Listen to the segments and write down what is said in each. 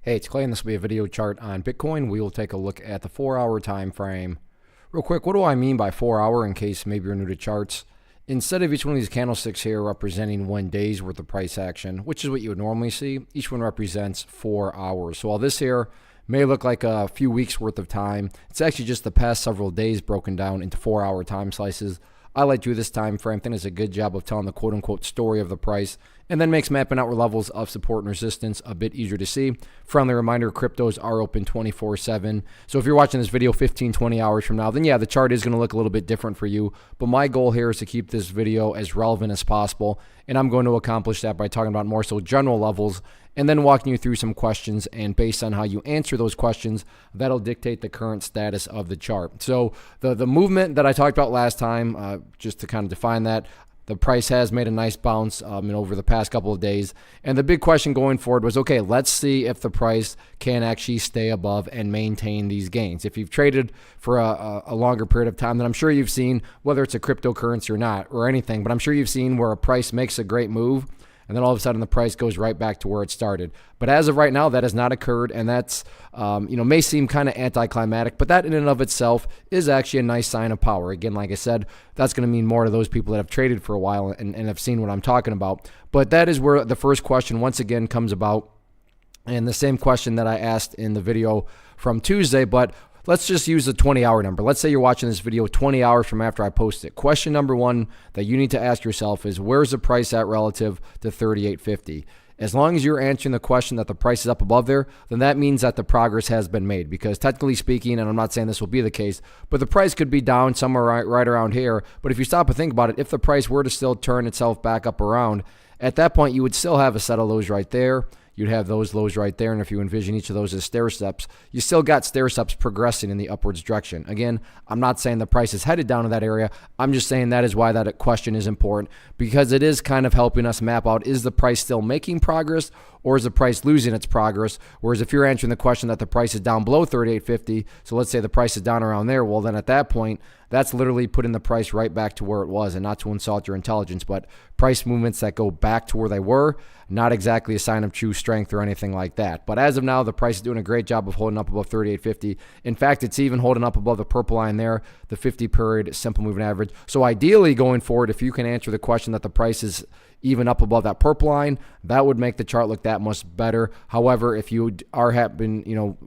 Hey, it's Clay, and this will be a video chart on Bitcoin. We will take a look at the 4-hour time frame. Real quick, what do I mean by 4-hour in case maybe you're new to charts? Instead of each one of these candlesticks here representing 1 day's worth of price action, which is what you would normally see, each one represents 4 hours. So while this here may look like a few weeks worth of time, it's actually just the past several days broken down into 4-hour time slices. I like to do this time frame. I think it's a good job of telling the quote-unquote story of the price, and then makes mapping out levels of support and resistance a bit easier to see. Friendly reminder, cryptos are open 24/7. So if you're watching this video 15, 20 hours from now, then yeah, the chart is going to look a little bit different for you. But my goal here is to keep this video as relevant as possible, and I'm going to accomplish that by talking about more so general levels and then walking you through some questions, and based on how you answer those questions, that'll dictate the current status of the chart. So the movement that I talked about last time, just to kind of define that, the price has made a nice bounce over the past couple of days. And the big question going forward was, okay, let's see if the price can actually stay above and maintain these gains. If you've traded for a longer period of time, then I'm sure you've seen, whether it's a cryptocurrency or not, or anything, but I'm sure you've seen where a price makes a great move, and then all of a sudden the price goes right back to where it started. But as of right now, that has not occurred, and that's may seem kind of anticlimactic, but that in and of itself is actually a nice sign of power. Again, like I said, that's going to mean more to those people that have traded for a while and have seen what I'm talking about. But that is where the first question once again comes about, and the same question that I asked in the video from Tuesday, but let's just use the 20-hour number. Let's say you're watching this video 20 hours from after I post it. Question number one that you need to ask yourself is, where's the price at relative to 38.50? As long as you're answering the question that the price is up above there, then that means that the progress has been made. Because technically speaking, and I'm not saying this will be the case, but the price could be down somewhere right around here. But if you stop and think about it, if the price were to still turn itself back up around, at that point you would still have a set of lows right there. You'd have those lows right there, and if you envision each of those as stair steps, you still got stair steps progressing in the upwards direction. Again, I'm not saying the price is headed down to that area. I'm just saying that is why that question is important, because it is kind of helping us map out, is the price still making progress, or is the price losing its progress? Whereas if you're answering the question that the price is down below 38.50, so let's say the price is down around there, well then at that point, that's literally putting the price right back to where it was, and not to insult your intelligence, but price movements that go back to where they were, not exactly a sign of true strength or anything like that. But as of now, the price is doing a great job of holding up above 38.50. In fact, it's even holding up above the purple line there, the 50-period simple moving average. So ideally going forward, if you can answer the question that the price is even up above that purple line, that would make the chart look that much better. However, if you are happen,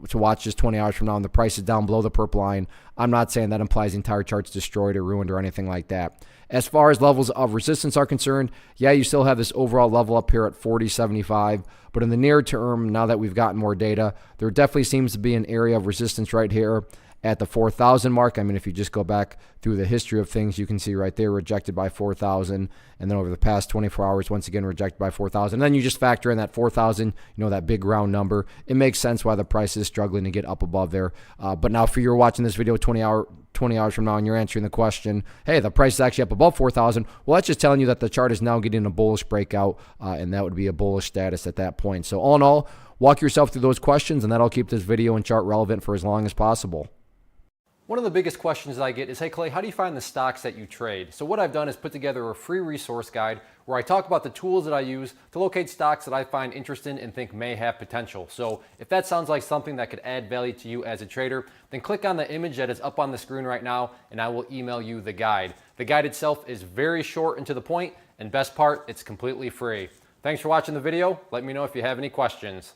to watch just 20 hours from now and the price is down below the purple line, I'm not saying that implies the entire chart's destroyed or ruined or anything like that. As far as levels of resistance are concerned, yeah, you still have this overall level up here at 40.75, but in the near term, now that we've gotten more data, there definitely seems to be an area of resistance right here at the 4,000 mark. I mean, if you just go back through the history of things, you can see right there rejected by 4,000, and then over the past 24 hours, once again rejected by 4,000. Then you just factor in that 4,000, that big round number. It makes sense why the price is struggling to get up above there. But now, for you watching this video 20 hours from now and you're answering the question, hey, the price is actually up above 4,000. Well, that's just telling you that the chart is now getting a bullish breakout, and that would be a bullish status at that point. So all in all, walk yourself through those questions, and that'll keep this video and chart relevant for as long as possible. One of the biggest questions that I get is, hey Clay, how do you find the stocks that you trade? So what I've done is put together a free resource guide where I talk about the tools that I use to locate stocks that I find interesting and think may have potential. So if that sounds like something that could add value to you as a trader, then click on the image that is up on the screen right now, and I will email you the guide. The guide itself is very short and to the point, and best part, it's completely free. Thanks for watching the video. Let me know if you have any questions.